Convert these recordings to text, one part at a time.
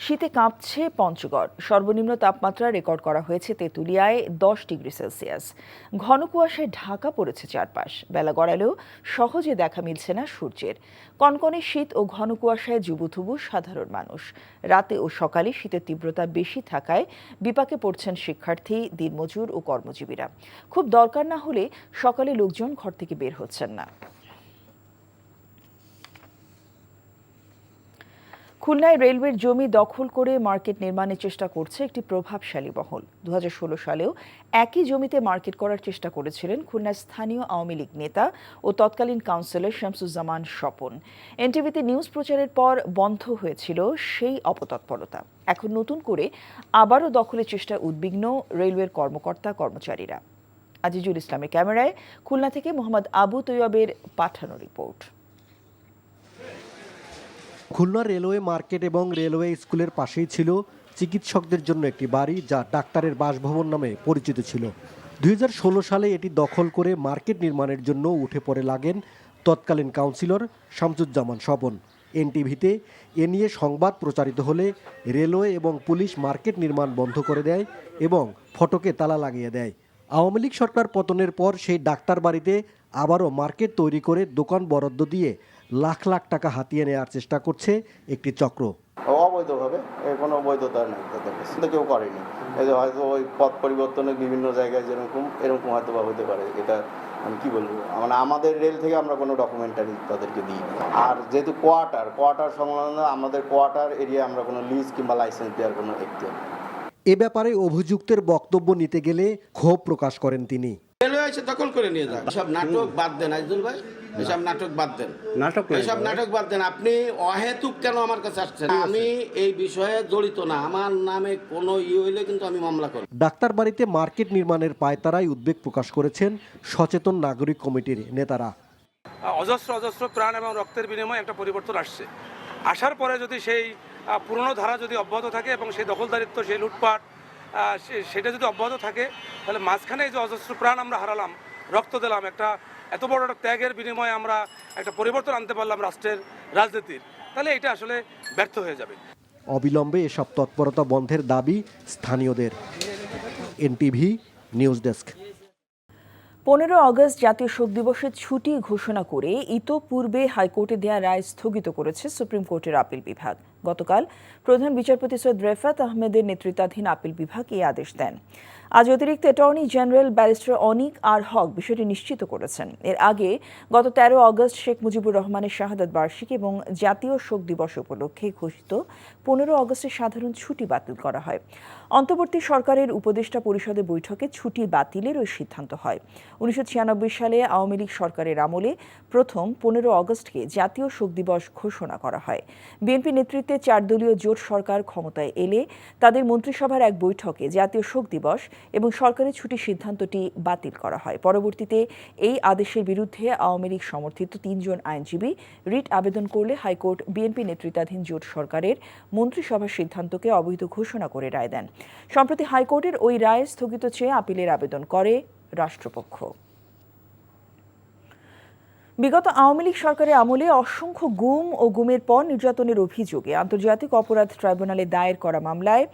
শীতে কাঁপছে পঞ্চগড়। সর্বনিম্ন তাপমাত্রা রেকর্ড করা হয়েছে তেঁতুলিয়ায় 10 ডিগ্রি সেলসিয়াস। ঘন কুয়াশায় ঢাকা পড়েছে চারপাশ। বেলা গড়ালেও সহজে দেখা মিলছে না সূর্যের। কনকনে শীত ও ঘন কুয়াশায় জুবুথুবু সাধারণ মানুষ। রাতে ও সকালে শীতের তীব্রতা বেশি থাকায় বিপাকে পড়ছেন শিক্ষার্থী, দিনমজুর ও কর্মজীবীরা। খুব দরকার না হলে সকালে লোকজন ঘর থেকে বের হচ্ছেন না। খুলনায় রেলওয়ের জমি দখল করে মার্কেট নির্মাণের চেষ্টা করছে একটি প্রভাবশালী মহল। 2016 সালেও একই জমিতে মার্কেট করার চেষ্টা করেছিলেন খুলনার স্থানীয় আওয়ামী লীগ নেতা ও তৎকালীন কাউন্সিলর শামসুজ্জামান স্বপন। এনটিভিতে নিউজ প্রচারের পর বন্ধ হয়েছিল সেই অপতৎপরতা। এখন নতুন করে আবারও দখলের চেষ্টায় উদ্বিগ্ন রেলওয়ের কর্মকর্তা কর্মচারীরা। আজিজুল ইসলামের ক্যামেরায় খুলনা থেকে মোহাম্মদ আবু তৈয়বের পাঠানো রিপোর্ট। খুলনা রেলওয়ে মার্কেট এবং রেলওয়ে স্কুলের পাশেই ছিল চিকিৎসকদের জন্য একটি বাড়ি, যা ডাক্তারের বাসভবন নামে পরিচিত ছিল। 2016 সালে এটি দখল করে মার্কেট নির্মাণের জন্য উঠে পড়ে লাগেন তৎকালীন কাউন্সিলর শামসুজ্জামান স্বপন। এনটিভিতে এ নিয়ে সংবাদ প্রচারিত হলে রেলওয়ে এবং পুলিশ মার্কেট নির্মাণ বন্ধ করে দেয় এবং ফটকে তালা লাগিয়ে দেয়। আওয়ামী লীগ সরকার পতনের পর সেই ডাক্তার বাড়িতে আবারও মার্কেট তৈরি করে দোকান বরাদ্দ দিয়ে লাখ লাখ টাকা হাতিয়ে নেওয়ার চেষ্টা করছে একটি চক্র। অবৈধভাবে কোনো বৈধতা নেই, তাদের কাছে কেউ করেনি। এই যে হয়তো ওই পথ পরিবর্তনের বিভিন্ন জায়গায় এরকম হয়তো বা হতে পারে। এটা আমি কি বলবো, মানে আমাদের রেল থেকে আমরা কোনো ডকুমেন্টারি তাদেরকে দিই। আর যেহেতু কোয়ার্টার সংলগ্ন আমাদের কোয়ার্টার এরিয়া, আমরা কোনো লিজ কিংবা লাইসেন্স দেওয়ার কোনো এখতিয়ার নেই। এ ব্যাপারে অভিযুক্তের বক্তব্য নিতে গেলে ক্ষোভ প্রকাশ করেন তিনি। রেলওয়ে এসে দখল করে নিয়ে যায়। এসব নাটক বাদ দেন আইজুল ভাই, এসব নাটক বাদ দেন, এসব নাটক বাদ দেন। আপনি অহেতুক কেন আমার কাছে আসছেন? আমি এই বিষয়ে জড়িত না, আমার নামে কোনো হইলে কিন্তু আমি মামলা করি। ডাক্তার বাড়িতে মার্কেট নির্মাণের পায়তারায় উদ্বেগ প্রকাশ করেছেন সচেতন নাগরিক কমিটির নেতারা। অজস্র প্রাণ এবং রক্তের বিনিময়ে একটা পরিবর্তন আসছে। আসার পরে যদি সেই পুরনো ধারা যদি অব্যাহত থাকে এবং সেই দখলদারিত্ব, সেই লুটপাট, সেটা যদি অব্যাহত থাকে, তাহলে মাঝখানে এই যে অজস্র প্রাণ আমরা হারালাম, রক্ত দিলাম, একটা এত বড় একটা ত্যাগের বিনিময়ে আমরা একটা পরিবর্তন আনতে পারলাম রাষ্ট্রের রাজনীতির, তাহলে এটা আসলে ব্যর্থ হয়ে যাবে। অবিলম্বে এসব তৎপরতা বন্ধের দাবি স্থানীয়দের। NTV news desk. 15 আগস্ট জাতীয় শোক দিবসের ছুটি ঘোষণা করে ইতোপূর্বে হাইকোর্টে দেয়া রায় স্থগিত করেছে সুপ্রিম কোর্টের আপিল বিভাগ। গতকাল প্রধান বিচারপতি সৈয়দ রেফাত আহমেদের নেতৃত্বাধীন আপিল বিভাগ এই আদেশ দেন। আজ অতিরিক্ত অ্যাটর্নি জেনারেল ব্যারিস্টার অনিক আর হক বিষয়টি নিশ্চিত করেছেন। এর আগে গত 13 আগস্ট শেখ মুজিবুর রহমানের শাহাদাত বার্ষিকী এবং জাতীয় শোক দিবস উপলক্ষে ঘোষিত 15 আগস্টের সাধারণ ছুটি বাতিল করা হয়। অন্তর্বর্তী সরকারের উপদেষ্টা পরিষদের বৈঠকে ছুটি বাতিলের ওই সিদ্ধান্ত হয়। 1996 সালে আওয়ামী লীগ সরকারের আমলে প্রথম 15 আগস্টকে জাতীয় শোক দিবস ঘোষণা করা হয়। বিএনপি নেতৃত্বে 4 দলীয় জোট সরকার ক্ষমতায় এলে তাদের মন্ত্রিসভার এক বৈঠকে জাতীয় শোক দিবস এবং সরকারি ছুটির সিদ্ধান্তটি বাতিল করা হয়। পরবর্তীতে এই আদেশের বিরুদ্ধে আওয়ামী লীগ সমর্থিত 3 জন আইনজীবী রিট আবেদন করলে হাইকোর্ট বিএনপি নেতৃত্বাধীন জোট সরকারের মন্ত্রিসভার সিদ্ধান্তকে অবৈধ ঘোষণা করে রায় দেন। সম্প্রতি হাইকোর্টের ওই রায় স্থগিত চেয়ে আপিলের আবেদন করে রাষ্ট্রপক্ষ। বিগত আওয়ামী লীগ সরকারের আমলে অসংখ্য গুম ও গুমের পর নির্যাতনের অভিযোগে আন্তর্জাতিক অপরাধ ট্রাইব্যুনালে দায়ের করা মামলায়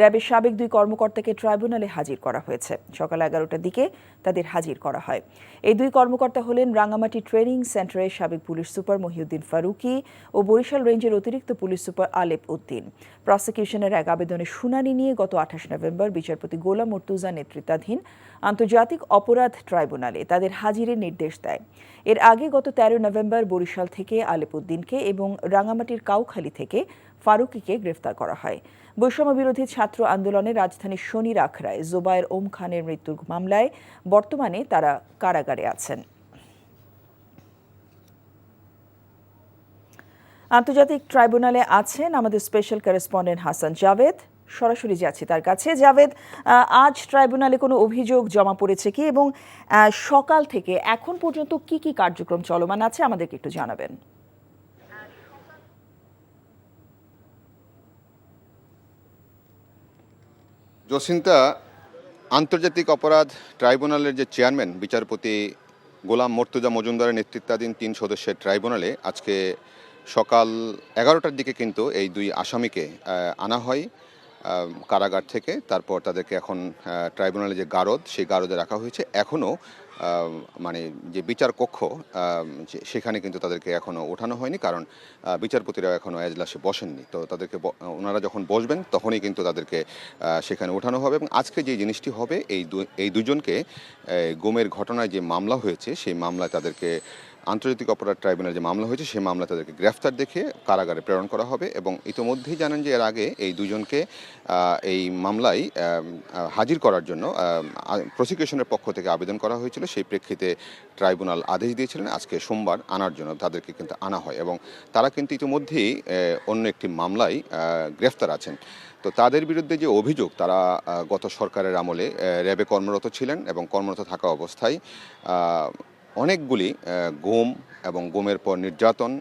র্যাবের সাবেক 2 কর্মকর্তাকে ট্রাইব্যুনালে হাজির করা হয়েছে। সকাল 11টার দিকে তাদের হাজির করা হয়। এই 2 কর্মকর্তা হলেন রাঙ্গামাটি ট্রেনিং সেন্টারের সাবেক পুলিশ সুপার মহিউদ্দিন ফারুকী ও বরিশাল রেঞ্জের অতিরিক্ত পুলিশ সুপার আলেপ উদ্দিন। প্রসিকিউশনের এক আবেদনের শুনানি নিয়ে গত 28 নভেম্বর বিচারপতি গোলাম মুর্তুজা নেতৃত্বাধীন আন্তর্জাতিক অপরাধ ট্রাইব্যুনালে তাদের হাজিরের নির্দেশ দেয়। এর আগে গত 13 নভেম্বর বরিশাল থেকে আলেপ উদ্দিনকে এবং রাঙ্গামাটির কাউখালী থেকে ফারুকীকে গ্রেফতার করা হয়। বৈষম্য বিরোধী ছাত্র আন্দোলনের রাজধানীর শনির আখড়ায় জোবায়ের ওম খানের মৃত্যুর মামলায় বর্তমানে তারা কারাগারে আছেন। আন্তর্জাতিক ট্রাইব্যুনালে আছেন আমাদের স্পেশাল করেসপন্ডেন্ট হাসান জাভেদ। সরাসরি যাচ্ছি তার কাছে। জাভেদ, আজ ট্রাইব্যুনালে কোনো অভিযোগ জমা পড়েছে কি এবং সকাল থেকে এখন পর্যন্ত কি কি কার্যক্রম চলমান আছে আমাদেরকে একটু জানাবেন। জসিন্তা, আন্তর্জাতিক অপরাধ ট্রাইব্যুনালের যে চেয়ারম্যান বিচারপতি গোলাম মুর্তুজা মজুমদারের নেতৃত্বাধীন 3 সদস্যের ট্রাইব্যুনালে আজকে সকাল 11টার দিকে কিন্তু এই দুই আসামিকে আনা হয় কারাগার থেকে। তারপর তাদেরকে এখন ট্রাইব্যুনালে যে গারদ, সেই গারদে রাখা হয়েছে। এখনও মানে যে বিচার কক্ষ সেখানে কিন্তু তাদেরকে এখনও ওঠানো হয়নি, কারণ বিচারপতিরাও এখনও এজলাসে বসেননি। তো তাদেরকে ওনারা যখন বসবেন তখনই কিন্তু তাদেরকে সেখানে ওঠানো হবে। এবং আজকে যে জিনিসটি হবে, এই দুজনকে গুমের ঘটনায় যে মামলা হয়েছে সেই মামলায় তাদেরকে আন্তর্জাতিক অপরাধ ট্রাইব্যুনাল যে মামলা হয়েছে সেই মামলা তাদেরকে গ্রেফতার দেখিয়ে কারাগারে প্রেরণ করা হবে। এবং ইতোমধ্যেই জানেন যে এর আগে এই দুজনকে এই মামলায় হাজির করার জন্য প্রসিকিউশনের পক্ষ থেকে আবেদন করা হয়েছিল। সেই প্রেক্ষিতে ট্রাইব্যুনাল আদেশ দিয়েছিলেন আজকে সোমবার আনার জন্য। তাদেরকে কিন্তু আনা হয় এবং তারা কিন্তু ইতিমধ্যেই অন্য একটি মামলায় গ্রেফতার আছেন। তো তাদের বিরুদ্ধে যে অভিযোগ, তারা গত সরকারের আমলে র্যাবে কর্মরত ছিলেন এবং কর্মরত থাকা অবস্থায় অনেকগুলি গুম এবং গুমের পর নির্যাতন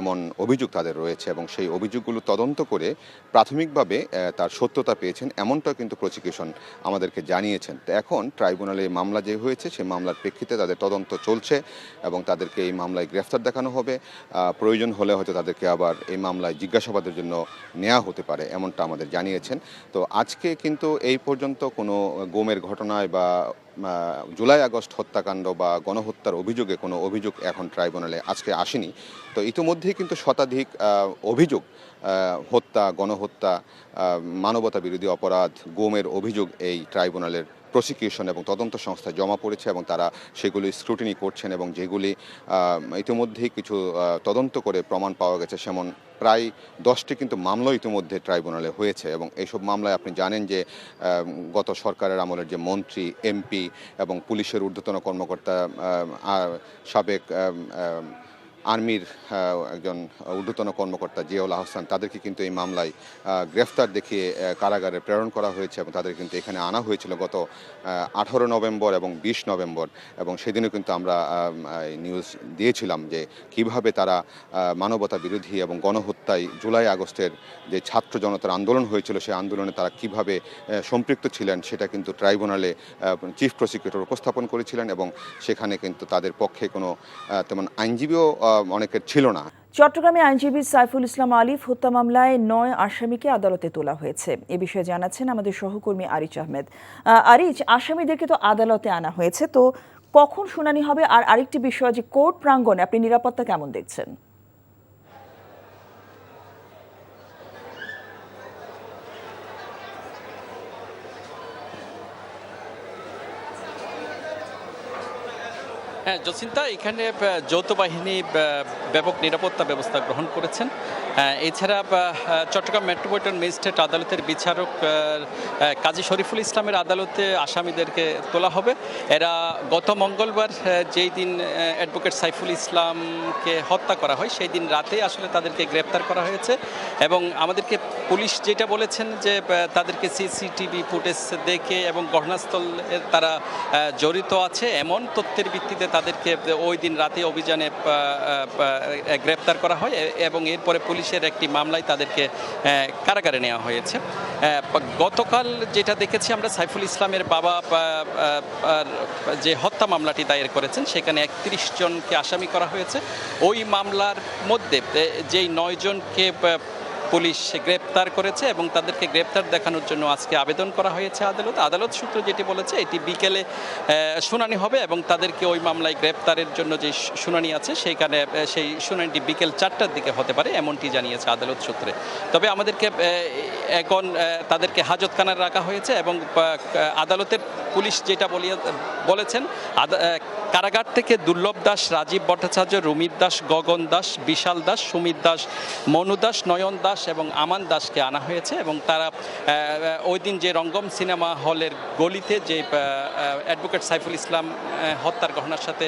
এমন অভিযোগ তাদের রয়েছে এবং সেই অভিযোগগুলো তদন্ত করে প্রাথমিকভাবে তার সত্যতা পেয়েছেন, এমনটা কিন্তু প্রসিকিউশন আমাদেরকে জানিয়েছেন। তো এখন ট্রাইব্যুনালে মামলা যে হয়েছে সেই মামলার প্রেক্ষিতে তাদের তদন্ত চলছে এবং তাদেরকে এই মামলায় গ্রেফতার দেখানো হবে। প্রয়োজন হলে হয়তো তাদেরকে আবার এই মামলায় জিজ্ঞাসাবাদের জন্য নেওয়া হতে পারে, এমনটা আমাদের জানিয়েছেন। তো আজকে কিন্তু এই পর্যন্ত কোনো গুমের ঘটনায় বা জুলাই আগস্ট হত্যাকাণ্ড বা গণহত্যার অভিযোগে কোনো অভিযোগ এখন ট্রাইব্যুনালে আজকে আসেনি। তো ইতিমধ্যেই কিন্তু শতাধিক অভিযোগ, হত্যা, গণহত্যা, মানবতা বিরোধী অপরাধ, গুমের অভিযোগ এই ট্রাইব্যুনালের প্রসিকিউশন এবং তদন্ত সংস্থায় জমা পড়েছে এবং তারা সেগুলি স্ক্রুটিনি করছেন এবং যেগুলি ইতিমধ্যেই কিছু তদন্ত করে প্রমাণ পাওয়া গেছে, সেমন প্রায় 10টি কিন্তু মামলা ইতিমধ্যে ট্রাইব্যুনালে হয়েছে। এবং এইসব মামলায় আপনি জানেন যে গত সরকারের আমলের যে মন্ত্রী, এমপি এবং পুলিশের ঊর্ধ্বতন কর্মকর্তা, সাবেক আর্মির একজন ঊর্ধ্বতন কর্মকর্তা জিয়াউল আহসান, তাদেরকে কিন্তু এই মামলায় গ্রেফতার দেখিয়ে কারাগারে প্রেরণ করা হয়েছে এবং তাদের কিন্তু এখানে আনা হয়েছিল গত 18 নভেম্বর এবং 20 নভেম্বর। এবং সেদিনও কিন্তু আমরা নিউজ দিয়েছিলাম যে কিভাবে তারা মানবতা বিরোধী এবং গণহত্যায় জুলাই আগস্টের যে ছাত্র জনতার আন্দোলন হয়েছিল সেই আন্দোলনে তারা কিভাবে সম্পৃক্ত ছিলেন সেটা কিন্তু ট্রাইব্যুনালে চিফ প্রসিকিউটর উপস্থাপন করেছিলেন এবং সেখানে কিন্তু তাদের পক্ষে কোনো তেমন আইনজীবীও অনেকের ছিল না। চট্টগ্রামে আইনজীবী সাইফুল ইসলাম আলিফ হত্যা মামলায় 9 আসামিকে আদালতে তোলা হয়েছে। এ বিষয়ে জানাচ্ছেন আমাদের সহকর্মী আরিচ আহমেদ। আরিচ, আসামিদেরকে তো আদালতে আনা হয়েছে, তো কখন শুনানি হবে? আর আরেকটি বিষয়, যে কোর্ট প্রাঙ্গণে আপনি নিরাপত্তা কেমন দেখছেন? হ্যাঁ জসিন্তা, এখানে যৌথ বাহিনী ব্যাপক নিরাপত্তা ব্যবস্থা গ্রহণ করেছেন। এছাড়া চট্টগ্রাম মেট্রোপলিটন ম্যাজিস্ট্রেট আদালতের বিচারক কাজী শরীফুল ইসলামের আদালতে আসামিদেরকে তোলা হবে। এরা গত মঙ্গলবার যেই দিন অ্যাডভোকেট সাইফুল ইসলামকে হত্যা করা হয় সেই দিন রাতে আসলে তাদেরকে গ্রেপ্তার করা হয়েছে এবং আমাদেরকে পুলিশ যেটা বলেছেন যে তাদেরকে সিসিটিভি ফুটেজ দেখে এবং ঘটনাস্থল তারা জড়িত আছে এমন তথ্যের ভিত্তিতে তাদেরকে ওই দিন রাতে অভিযানে গ্রেপ্তার করা হয় এবং এরপরে পুলিশের একটি মামলায় তাদেরকে কারাগারে নেওয়া হয়েছে। গতকাল যেটা দেখেছি আমরা, সাইফুল ইসলামের বাবা যে হত্যা মামলাটি দায়ের করেছেন সেখানে 31 জনকে আসামি করা হয়েছে। ওই মামলার মধ্যে যেই 9 জনকে পুলিশ গ্রেপ্তার করেছে এবং তাদেরকে গ্রেপ্তার দেখানোর জন্য আজকে আবেদন করা হয়েছে আদালত সূত্র যেটি বলেছে এটি বিকেলে শুনানি হবে এবং তাদেরকে ওই মামলায় গ্রেপ্তারের জন্য যে শুনানি আছে সেইখানে সেই শুনানিটি বিকেল 4টার দিকে হতে পারে, এমনটি জানিয়েছে আদালত সূত্রে। তবে আমাদেরকে এখন তাদেরকে হাজতখানায় রাখা হয়েছে এবং আদালতের পুলিশ যেটা বলেছেন, কারাগার থেকে দুর্লভ দাস, রাজীব ভট্টাচার্য, রুমিত দাস, গগন দাস, বিশাল দাস, সুমিত দাস, মনু দাস, নয়ন দাস এবং আমান দাসকে আনা হয়েছে এবং তারা ওই দিন যে রঙ্গম সিনেমা হলের গলিতে যে অ্যাডভোকেট সাইফুল ইসলাম হত্যার ঘটনার সাথে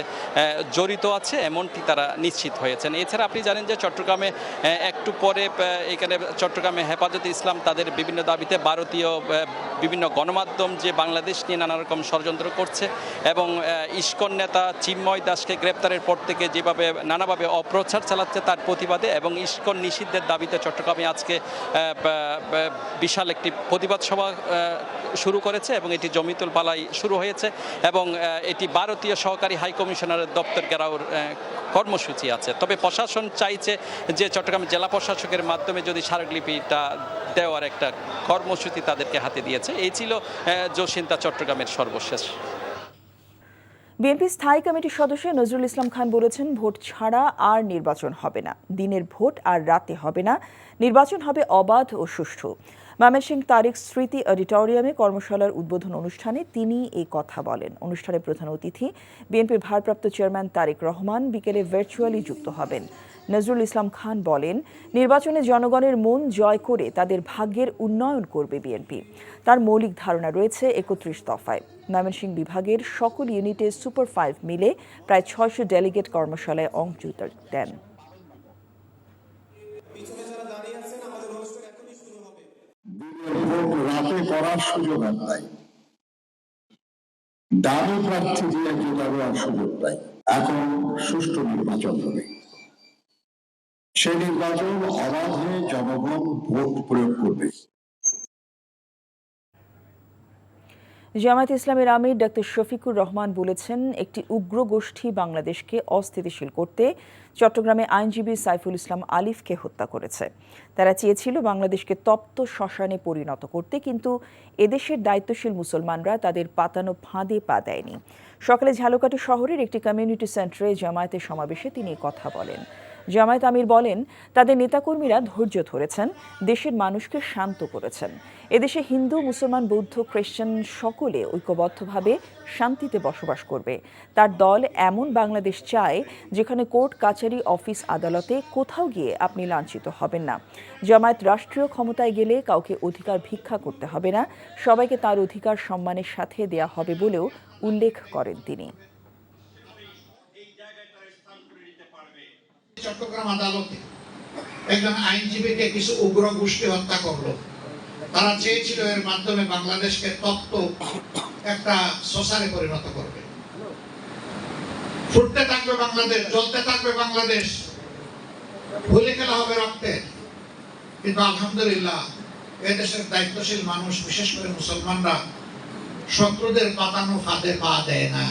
জড়িত আছে এমনটি তারা নিশ্চিত হয়েছেন। এছাড়া আপনি জানেন যে চট্টগ্রামে একটু পরে এখানে চট্টগ্রামে হেফাজতে ইসলাম তাদের বিভিন্ন দাবিতে ভারতীয় বিভিন্ন গণমাধ্যম যে বাংলাদেশ নিয়ে নানা রকম ষড়যন্ত্র করছে এবং ইসকন নেতা চিন্ময় দাসকে গ্রেপ্তারের পর থেকে যেভাবে নানাভাবে অপ্রচার চালাচ্ছে তার প্রতিবাদে এবং ইসকন নিষিদ্ধের দাবিতে চট্টগ্রামে আজকে বিশাল একটি প্রতিবাদ সভা শুরু করেছে এবং এটি জমিতুল পালাই শুরু হয়েছে এবং এটি ভারতীয় সহকারী হাই কমিশনারের দপ্তর ঘেরাওর কর্মসূচি আছে। তবে প্রশাসন চাইছে যে চট্টগ্রাম জেলা প্রশাসকের মাধ্যমে যদি স্মারকলিপিটা দেওয়ার একটা কর্মসূচি তাদেরকে হাতে দিয়েছে। এই ছিল জসিন্তা চট্টগ্রামের সর্বশেষ। বিএনপি স্থায়ী কমিটির সদস্য নজরুল ইসলাম খান বলেছেন, ভোট ছাড়া আর নির্বাচন হবে না, দিনের ভোট আর রাতে হবে না, নির্বাচন হবে অবাধ ও সুষ্ঠু। ময়মনসিংহ তারিক স্মৃতি অডিটোরিয়ামে কর্মশালার উদ্বোধন অনুষ্ঠানে তিনি এই কথা বলেন। অনুষ্ঠানে প্রধান অতিথি বিএনপির ভারপ্রাপ্ত চেয়ারম্যান তারেক রহমান বিকেলে ভার্চুয়ালি যুক্ত হবেন। নজরুল ইসলাম খান বলেন, নির্বাচনে জনগণের মন জয় করে তাদের ভাগ্যের উন্নয়ন করবে বিএনপি। তার মৌলিক ধারণা রয়েছে ৩১ দফায়। ময়মনসিংহ বিভাগের সকল ইউনিটে সুপার 5 মিলে প্রায় ৬০০ ডেলিগেট কর্মশালায় অংশ দেন। রাতে করার সুযোগ আর নাই, দামি প্রার্থী দিয়ে জোটারও আর সুযোগ নাই। এখন সুষ্ঠু নির্বাচন হবে, সেই নির্বাচন অবাধে জনগণ ভোট প্রয়োগ করবে। জামায়াতে ইসলামের আমির ডক্টর শফিকুর রহমান বলেছেন, একটি উগ্র গোষ্ঠী বাংলাদেশকে অস্থিতিশীল করতে চট্টগ্রামে আইনজীবী সাইফুল ইসলাম আলিফকে হত্যা করেছে। তারা চেয়েছিল বাংলাদেশকে তপ্ত শ্মশানে পরিণত করতে, কিন্তু এদেশের দায়িত্বশীল মুসলমানরা তাদের পাতানো ফাঁদে পা দেয়নি। সকালে ঝালকাঠি শহরের একটি কমিউনিটি সেন্টারে জামায়াতের সমাবেশে তিনি কথা বলেন। জামায়াত আমির বলেন, তাদের নেতাকর্মীরা ধৈর্য ধরেছেন, দেশের মানুষকে শান্ত করেছেন। এদেশে হিন্দু, মুসলমান, বৌদ্ধ, খ্রিস্টান সকলে ঐক্যবদ্ধভাবে শান্তিতে বসবাস করবে। তার দল এমন বাংলাদেশ চায় যেখানে কোর্ট, কাচারি, অফিস, আদালতে কোথাও গিয়ে আপনি লাঞ্ছিত হবেন না। জামায়াত রাষ্ট্রীয় ক্ষমতায় গেলে কাউকে অধিকার ভিক্ষা করতে হবে না, সবাইকে তার অধিকার সম্মানের সাথে দেয়া হবে বলেও উল্লেখ করেন তিনি। চট্টগ্রাম আদালতে একজন আইনজীবীকে কিছু উগ্র গোষ্ঠী হত্যা করলো। তারা চেয়েছিল এর মাধ্যমে বাংলাদেশকে তপ্ত একটা শ্মশানে পরিণত করবে। ফুটতে থাকবে বাংলাদেশ, জ্বলতে থাকবে বাংলাদেশ, ভুলে খেলা হবে রক্তে। কিন্তু আলহামদুলিল্লাহ এদেশের দায়িত্বশীল মানুষ, বিশেষ করে মুসলমানরা শত্রুদের পাতানো ফাঁদে পা দেয় না।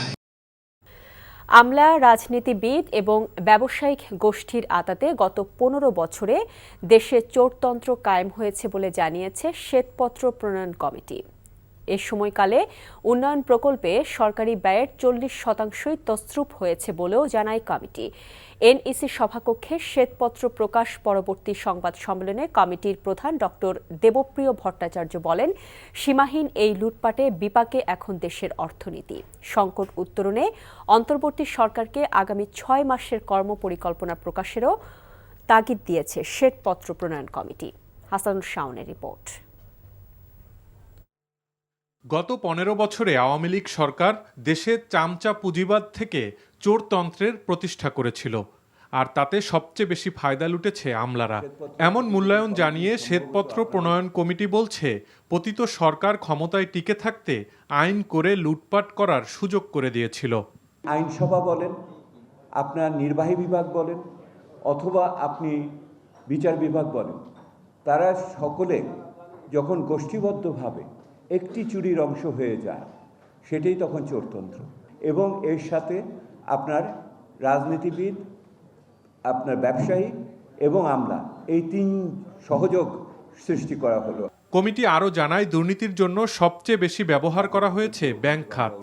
আমলা, রাজনীতিবিদ এবং ব্যবসায়িক গোষ্ঠীর আতাতে গত ১৫ বছরে দেশে চোরতন্ত্র কায়েম হয়েছে বলে জানিয়েছে শ্বেতপত্র প্রণয়ন কমিটি। এ সময়কালে উন্নয়ন প্রকল্পে সরকারি ব্যয়ের ৪০% তছরূপ হয়েছে বলেও জানায় কমিটি। এনইসি সভাকক্ষে শ্বেতপত্র প্রকাশ পরবর্তী সংবাদ সম্মেলনে কমিটির প্রধান ডক্টর দেবপ্রিয় ভট্টাচার্য বলেন, সীমাহীন এই লুটপাটে বিপাকে এখন দেশের অর্থনীতি। সংকট উত্তরণে অন্তর্বর্তী সরকারকে আগামী ৬ মাসের কর্মপরিকল্পনা প্রকাশেরও তাগিদ দিয়েছে শ্বেতপত্র প্রণয়ন কমিটি। হাসানুর শাওনের রিপোর্ট। গত ১৫ বছরে আওয়ামী লীগ সরকার দেশে চামচা পুঁজিবাদ থেকে চোরতন্ত্রের প্রতিষ্ঠা করেছিল, আর তাতে সবচেয়ে বেশি ফায়দা লুটেছে আমলারা। এমন মূল্যায়ন জানিয়ে শ্বেতপত্র প্রণয়ন কমিটি বলছে, পতিত সরকার ক্ষমতায় টিকে থাকতে আইন করে লুটপাট করার সুযোগ করে দিয়েছিল। আইনসভা বলেন, আপনার নির্বাহী বিভাগ বলেন, অথবা আপনি বিচার বিভাগ বলেন, তারা সকলে যখন গোষ্ঠীবদ্ধভাবে একটি চুরির অংশ হয়ে যায়, সেটাই তখন চোরতন্ত্র। এবং এর সাথে আপনার রাজনীতিবিদ, আপনার ব্যবসায়ী এবং আমলা, এই ৩ সহযোগ সৃষ্টি করা হলো। কমিটি আরও জানায়, দুর্নীতির জন্য সবচেয়ে বেশি ব্যবহার করা হয়েছে ব্যাংক খাত।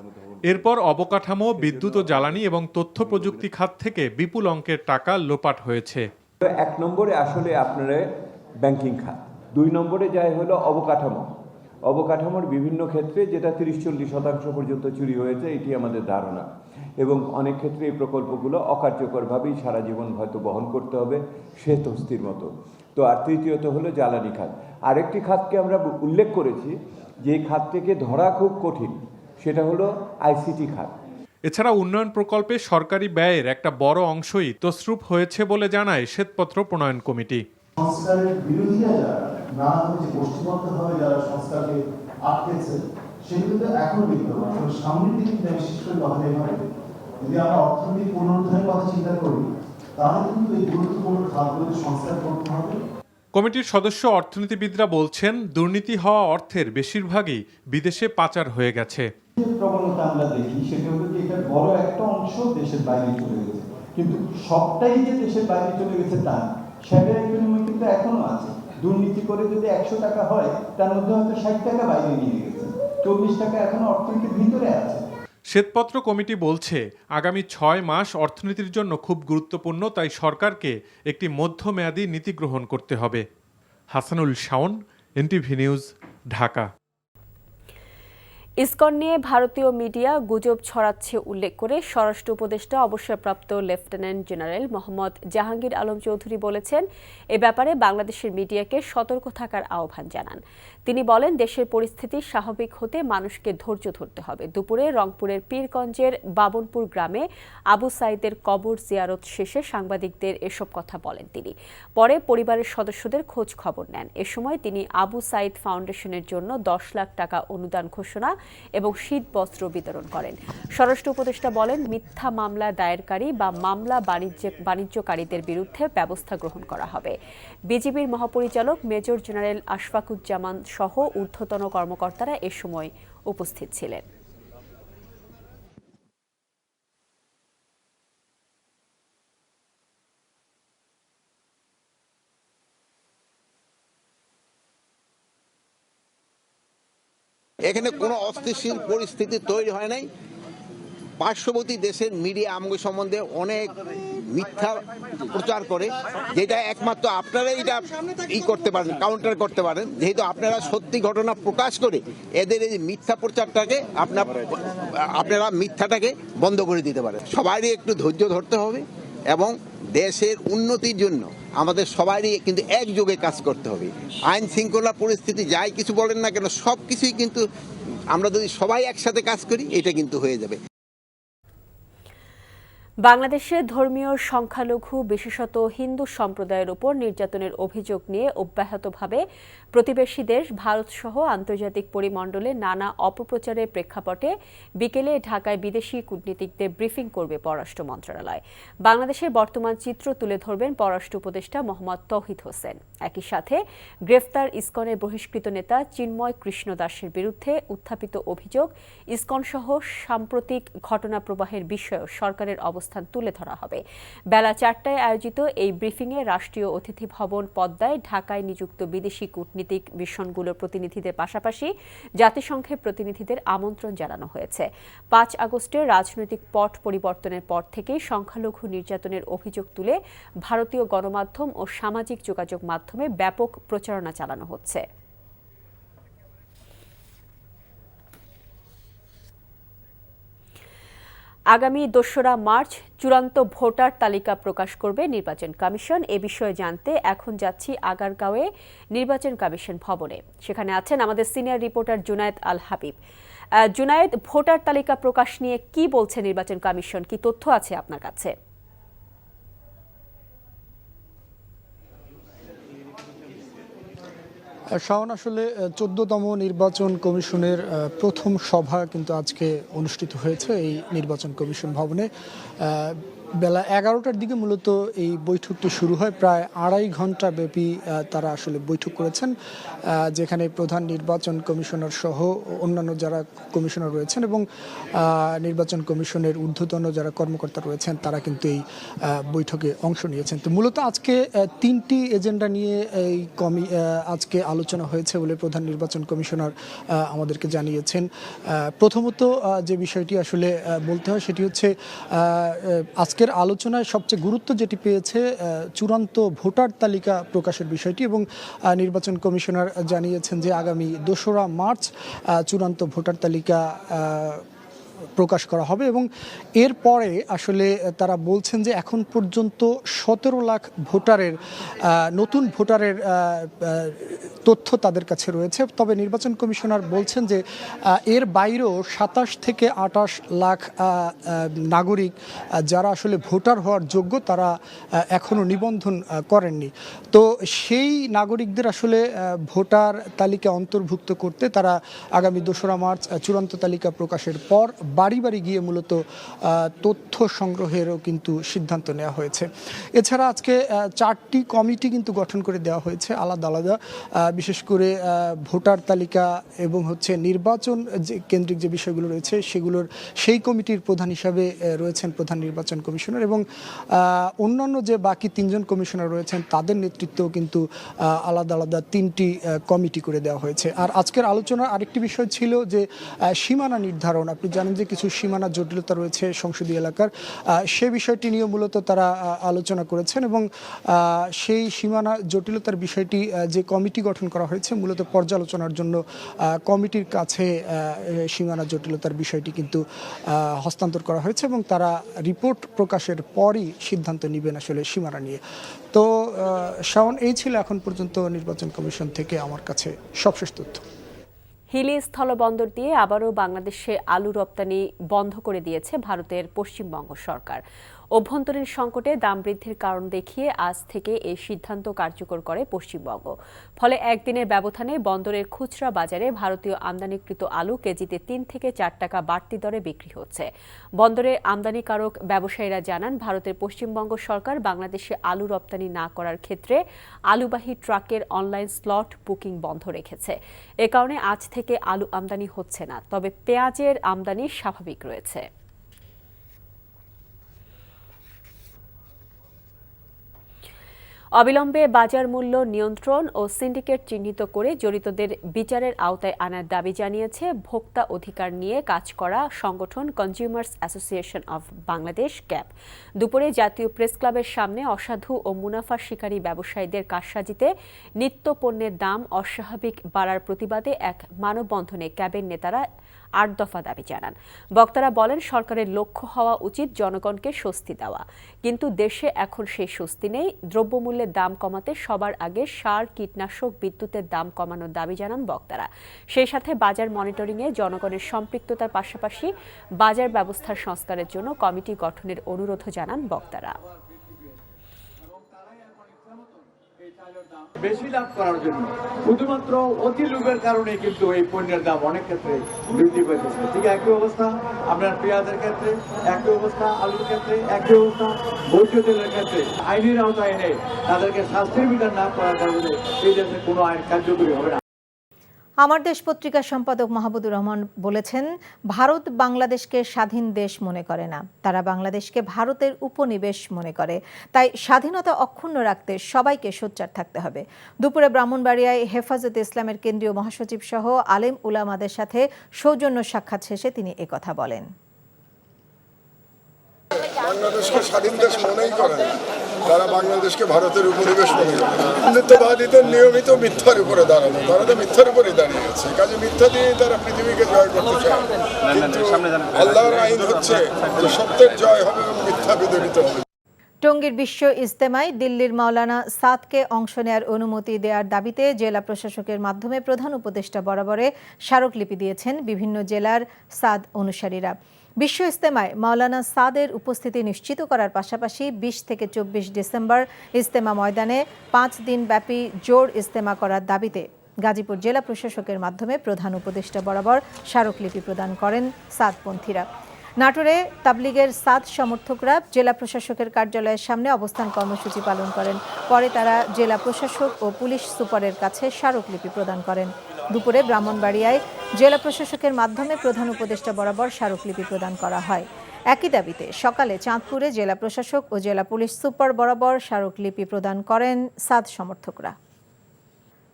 এরপর অবকাঠামো, বিদ্যুৎ ও জ্বালানি এবং তথ্য প্রযুক্তি খাত থেকে বিপুল অঙ্কের টাকা লোপাট হয়েছে। ১ নম্বরে আসলে আপনার ব্যাংকিং খাত, ২ নম্বরে যায় হলো অবকাঠামো। অবকাঠামোর বিভিন্ন ক্ষেত্রে যেটা ৩০-৪০% পর্যন্ত চুরি হয়েছে, এটি আমাদের ধারণা। এবং অনেক ক্ষেত্রে এই প্রকল্পগুলো অকার্যকরভাবেই সারা জীবন হয়তো বহন করতে হবে, শ্বেত হস্তির মতো। তো আর তৃতীয়ত হলো জ্বালানি খাত। আরেকটি খাতকে আমরা উল্লেখ করেছি যে খাতটিকে ধরা খুব কঠিন, সেটা হলো আইসিটি খাত। এছাড়া উন্নয়ন প্রকল্পে সরকারি ব্যয়ের একটা বড় অংশই তছরূপ হয়েছে বলে জানায় শ্বেতপত্র প্রণয়ন কমিটি। সংস্কারের বিরোধীরা যারা নানাভাবে যে গোষ্ঠীবদ্ধভাবে যারা সংস্কারকে আটকেছে সেগুলো তো এখনো বিদ্যমান। সামনের দিকে কিন্তু বিশেষ করে কথা এভাবে যদি আমরা অর্থনৈতিক পুনরুদ্ধারের কথা চিন্তা করি তাহলে কিন্তু এই গুরুত্বপূর্ণ খাতগুলোতে সংস্কার করতে হবে। কমিটির সদস্য অর্থনীতিবিদরা বলছেন, দুর্নীতি হওয়া অর্থের বেশিরভাগই বিদেশে পাচার হয়ে গেছে। প্রবণতা আমরা দেখি সেটা হলো যে এটার বড় একটা অংশ দেশের বাইরে চলে গেছে, কিন্তু সবটাই যে দেশের বাইরে চলে গেছে তা সেটার বিনিময় কিন্তু এখনো আছে। দুর্নীতি করে যদি 100 টাকা হয় তার মধ্যে হয়তো 60 টাকা বাইরে নিয়ে গেছে, 40 টাকা এখনো অর্থনীতির ভিতরে আছে। শ্বেতপত্র কমিটি বলছে, আগামী 6 মাস অর্থনীতির জন্য খুব গুরুত্বপূর্ণ, তাই সরকারকে একটি মধ্যমেয়াদী নীতি গ্রহণ করতে হবে। Hasanul Shaon, NTV news, Dhaka. ISKCON নিয়ে ভারতীয় মিডিয়া গুজব ছড়াচ্ছে উল্লেখ করে স্বরাষ্ট্র উপদেষ্টা অবসরপ্রাপ্ত লেফটেন্যান্ট জেনারেল মোহাম্মদ জাহাঙ্গীর আলম চৌধুরী বলেছেন, এ ব্যাপারে বাংলাদেশের মিডিয়াকে সতর্ক থাকার আহ্বান জানান। তিনি বলেন, দেশের পরিস্থিতি স্বাভাবিক হতে মানুষকে ধৈর্য ধরতে হবে। দুপুরে রংপুরের পীরগঞ্জের বাবনপুর গ্রামে আবু সাইদের কবর জিয়ারত শেষে সাংবাদিকদের এসব কথা বলেন তিনি। পরে পরিবারের সদস্যদের খোঁজ খবর নেন। এ সময় তিনি আবু সাইদ ফাউন্ডেশনের জন্য 10 লাখ টাকা অনুদান ঘোষণা এবং শীত বস্ত্র বিতরণ করেন। স্বরাষ্ট্র উপদেষ্টা বলেন, মিথ্যা মামলা দায়েরকারী বা মামলা বাণিজ্যকারীদের বিরুদ্ধে ব্যবস্থা গ্রহণ করা হবে। বিজিবির মহাপরিচালক মেজর জেনারেল আশফাকুজ্জামান সহ ঊর্ধ্বতন কর্মকর্তারা এ সময় উপস্থিত ছিলেন। এখানে কোনো অস্থিতিশীল পরিস্থিতি তৈরি হয় নাই। পার্শ্ববর্তী দেশের মিডিয়া আমগো সম্বন্ধে অনেক মিথ্যা প্রচার করে, যেটা একমাত্র আপনারাই এটা করতে পারেন, কাউন্টার করতে পারেন, যেহেতু আপনারা সত্যি ঘটনা প্রকাশ করে এদের এই মিথ্যা প্রচারটাকে আপনারা মিথ্যাটাকে বন্ধ করে দিতে পারেন। সবারই একটু ধৈর্য ধরতে হবে এবং দেশের উন্নতির জন্য আমাদের সবারই কিন্তু একযোগে কাজ করতে হবে। আইন শৃঙ্খলা পরিস্থিতি যাই কিছু বলেন না কেন, সব কিছুই কিন্তু আমরা যদি সবাই একসাথে কাজ করি এটা কিন্তু হয়ে যাবে। বাংলাদেশে ধর্মীয় সংখ্যালঘু বিশেষত হিন্দু সম্প্রদায়ের উপর নির্যাতনের অভিযোগ নিয়ে অব্যাহতভাবে প্রতিবেশী দেশ ভারতসহ আন্তর্জাতিক পরিমণ্ডলে নানা অপপ্রচারের প্রেক্ষাপটে বিকেলে ঢাকায় বিদেশি কূটনীতিকদের ব্রিফিং করবে পররাষ্ট্র মন্ত্রণালয়। বাংলাদেশের বর্তমান চিত্র তুলে ধরবেন পররাষ্ট্র উপদেষ্টা মোহাম্মদ তৌহিদ হোসেন। একই সাথে গ্রেফতার ইসকনের বহিষ্কৃত নেতা চিন্ময় কৃষ্ণ দাসের বিরুদ্ধে উত্থাপিত অভিযোগ, ইসকনসহ সাম্প্রতিক ঘটনা প্রবাহের বিষয়েও সরকারের অবস্থান তুলে ধরা হবে। বেলা 4টায় আয়োজিত এই ব্রিফিংয়ে রাষ্ট্রীয় অতিথি ভবন পদ্মায় ঢাকায় নিযুক্ত বিদেশি কূটনীতিক মিশনগুলোর প্রতিনিধিদের পাশাপাশি জাতিসংঘের প্রতিনিধিদের আমন্ত্রণ জানানো হয়েছে। 5 আগস্টের রাজনৈতিক পট পরিবর্তনের পর থেকেই সংখ্যালঘু নির্যাতনের অভিযোগ তুলে ভারতীয় গণমাধ্যম ও সামাজিক যোগাযোগ মাধ্যমে ব্যাপক প্রচারণা চালানো হচ্ছে। আগামী 2রা মার্চ চূড়ান্ত ভোটার তালিকা প্রকাশ করবে নির্বাচন কমিশন। এ বিষয়ে জানতে এখন যাচ্ছি আগারগাঁওয়ে নির্বাচন কমিশন ভবনে। সেখানে আছেন আমাদের সিনিয়র রিপোর্টার জুনায়েদ আল হাবিব। জুনায়েদ, ভোটার তালিকা প্রকাশ নিয়ে কি বলছে নির্বাচন কমিশন, কি তথ্য আছে আপনার কাছে? শাওন, আসলে 14তম নির্বাচন কমিশনের প্রথম সভা কিন্তু আজকে অনুষ্ঠিত হয়েছে এই নির্বাচন কমিশন ভবনে। বেলা 11টার দিকে মূলত এই বৈঠকটি শুরু হয়। প্রায় 2.5 ঘন্টা ব্যাপী তারা আসলে বৈঠক করেছেন, যেখানে প্রধান নির্বাচন কমিশনার সহ অন্যান্য যারা কমিশনার রয়েছেন এবং নির্বাচন কমিশনের ঊর্ধ্বতন যারা কর্মকর্তা রয়েছেন তারা কিন্তু এই বৈঠকে অংশ নিয়েছেন। তো মূলত আজকে 3টি এজেন্ডা নিয়ে এই আজকে আলোচনা হয়েছে বলে প্রধান নির্বাচন কমিশনার আমাদেরকে জানিয়েছেন। প্রথমত যে বিষয়টি আসলে বলতে হয় সেটি হচ্ছে আজকের আলোচনায় সবচেয়ে গুরুত্ব যেটি পেয়েছে চূড়ান্ত ভোটার তালিকা প্রকাশের বিষয়টি, এবং নির্বাচন কমিশনার জানিয়েছেন যে আগামী 2রা মার্চ চূড়ান্ত ভোটার তালিকা প্রকাশ করা হবে এবং এরপরে আসলে তারা বলছেন যে এখন পর্যন্ত 17 লাখ ভোটারের নতুন ভোটারের তথ্য তাদের কাছে রয়েছে। তবে নির্বাচন কমিশনার বলছেন যে এর বাইরেও 27 থেকে 28 লাখ নাগরিক যারা আসলে ভোটার হওয়ার যোগ্য তারা এখনও নিবন্ধন করেননি। তো সেই নাগরিকদের আসলে ভোটার তালিকা অন্তর্ভুক্ত করতে তারা আগামী 2রা মার্চ চূড়ান্ত তালিকা প্রকাশের পর বাড়ি বাড়ি গিয়ে মূলত তথ্য সংগ্রহেরও কিন্তু সিদ্ধান্ত নেওয়া হয়েছে। এছাড়া আজকে 4টি কমিটি কিন্তু গঠন করে দেওয়া হয়েছে আলাদা আলাদা, বিশেষ করে ভোটার তালিকা এবং নির্বাচন যে কেন্দ্রিক যে বিষয়গুলো রয়েছে সেগুলোর সেই কমিটির প্রধান হিসাবে রয়েছেন প্রধান নির্বাচন কমিশনার এবং অন্যান্য যে বাকি 3জন কমিশনার রয়েছেন তাদের নেতৃত্বেও কিন্তু আলাদা আলাদা 3টি কমিটি করে দেওয়া হয়েছে। আর আজকের আলোচনার আরেকটি বিষয় ছিল যে সীমানা নির্ধারণ। আপনি জানেন যে কিছু সীমানা জটিলতা রয়েছে সংসদীয় এলাকার, সে বিষয়টি নিয়ে মূলত তারা আলোচনা করেছেন এবং সেই সীমানা জটিলতার বিষয়টি যে কমিটি গঠন করা হয়েছে মূলত পর্যালোচনার জন্য কমিটির কাছে সীমানা জটিলতার বিষয়টি কিন্তু হস্তান্তর করা হয়েছে এবং তারা রিপোর্ট প্রকাশের পরই সিদ্ধান্ত নেবেন আসলে সীমানা নিয়ে। তো শাওন, এই ছিল এখন পর্যন্ত নির্বাচন কমিশন থেকে আমার কাছে সবশেষ তথ্য। হিলি স্থলবন্দর দিয়ে আবারও বাংলাদেশে আলু রপ্তানি বন্ধ করে দিয়েছে ভারতের পশ্চিমবঙ্গ সরকার। অভ্যন্তরীণ সংকটে দাম বৃদ্ধির কারণ দেখিয়ে আজ থেকে এই সিদ্ধান্ত কার্যকর করে পশ্চিমবঙ্গ। ফলে একদিনের ব্যবধানে বন্দরের খুচরা বাজারে ভারতীয় আমদানিকৃত আলু কেজিতে 3 থেকে 4 টাকা বাড়তি দরে বিক্রি হচ্ছে। বন্দরের আমদানিকারক ব্যবসায়ীরা জানান, ভারতের পশ্চিমবঙ্গ সরকার বাংলাদেশে আলু রপ্তানি না করার ক্ষেত্রে আলুবাহী ট্রাকের অনলাইন স্লট বুকিং বন্ধ রেখেছে। এ কারণে আজ থেকে আলু আমদানি হচ্ছে না, তবে পেঁয়াজের আমদানি স্বাভাবিক রয়েছে। অবিলম্বে বাজার মূল্য নিয়ন্ত্রণ ও সিন্ডিকেট চিহ্নিত করে জড়িতদের বিচারের আওতায় আনার দাবি জানিয়েছে ভোক্তা অধিকার নিয়ে কাজ করা সংগঠন consumers association of Bangladesh cab. দুপুরে জাতীয় প্রেস ক্লাবের সামনে অসাধু ও মুনাফা শিকারী ব্যবসায়ীদের কারসাজিতে নিত্য পণ্যের দাম অস্বাভাবিক বাড়ার প্রতিবাদে এক মানববন্ধনে ক্যাবের নেতারা 8 দফা দাবি জানান। বক্তারা বলেন, সরকারের লক্ষ্য হওয়া উচিত জনগণকে স্বস্তি দেওয়া, কিন্তু দেশে এখন সেই স্বস্তি নেই। দ্রব্যমূল্যের দাম কমাতে সবার আগে সার, কীটনাশক, বিদ্যুতের দাম কমানোর দাবি জানান বক্তারা। সেই সাথে বাজার মনিটরিংয়ে জনগণের সম্পৃক্ততার পাশাপাশি বাজার ব্যবস্থার সংস্কারের জন্য কমিটি গঠনের অনুরোধ জানান বক্তারা। বেশি লাভ করার জন্য শুধুমাত্র অতি লোভের কারণে কিন্তু এই পণ্যের দাম অনেক ক্ষেত্রে বৃদ্ধি পেয়েছে। ঠিক একই অবস্থা আপনার পেঁয়াজের ক্ষেত্রে, একই অবস্থা আলুর ক্ষেত্রে, একই অবস্থা ভোজ্য তেলের ক্ষেত্রে। আইনের আওতায় এনে তাদেরকে শাস্তির বিধান না করার কারণে এই দেশে কোনো আইন কার্যকরী হবে না। আমার দেশ পত্রিকার সম্পাদক মাহবুবুর রহমান বলেছেন, ভারত বাংলাদেশকে স্বাধীন দেশ মনে করে না, তারা বাংলাদেশকে ভারতের উপনিবেশ মনে করে। তাই স্বাধীনতা অক্ষুণ্ণ রাখতে সবাইকে সোচ্চার থাকতে হবে। দুপুরে ব্রাহ্মণবাড়িয়ায় হেফাজতে ইসলামের কেন্দ্রীয় মহাসচিব সহ আলেম উলামাদের সাথে সৌজন্য সাক্ষাৎ শেষে তিনি একথা বলেন। বাংলাদেশকে স্বাধীন দেশ মনেই করে না, তারা বাংলাদেশকে ভারতের উপনিবেশ মনে করে। হিন্দুত্ববাদীদের নিয়মিত মিথ্যার উপরে দাঁড়ানো, তারা তো মিথ্যার উপরে দাঁড়িয়ে আছে। কাজে মিথ্যা দিয়ে তারা পৃথিবীকে জয় করতে চায়, কিন্তু আল্লাহর আইন হচ্ছে যে সত্যের জয় হবে এবং মিথ্যা বিদরিত হবে। টঙ্গীর বিশ্ব ইজতেমায় দিল্লির মাওলানা সাদকে অংশ নেয়ার অনুমতি দেওয়ার দাবিতে জেলা প্রশাসকের মাধ্যমে প্রধান উপদেষ্টা বরাবরে স্মারকলিপি দিয়েছেন বিভিন্ন জেলার সাদ অনুসারীরা। বিশ্ব ইজতেমায় মাওলানা সাদের উপস্থিতি নিশ্চিত করার পাশাপাশি 20 থেকে 24 ডিসেম্বর ইজতেমা ময়দানে 5 দিন ব্যাপী জোর ইজতেমা করার দাবিতে গাজীপুর জেলা প্রশাসকের মাধ্যমে প্রধান উপদেষ্টা বরাবর স্মারকলিপি প্রদান করেন সাদপন্থীরা। নাটোরে তাবলিগের সাদ সমর্থকরা জেলা প্রশাসকের কার্যালয়ের সামনে অবস্থান কর্মসূচি পালন করেন। পরে তারা জেলা প্রশাসক ও পুলিশ সুপারের কাছে স্মারকলিপি প্রদান করেন। দুপুরে ব্রাহ্মণবাড়িয়ায় জেলা প্রশাসকের মাধ্যমে প্রধান উপদেষ্টা বরাবর স্মারকলিপি প্রদান করা হয়। একই দাবিতে সকালে চাঁদপুরে জেলা প্রশাসক ও জেলা পুলিশ সুপার বরাবর স্মারকলিপি প্রদান করেন সাদ সমর্থকরা।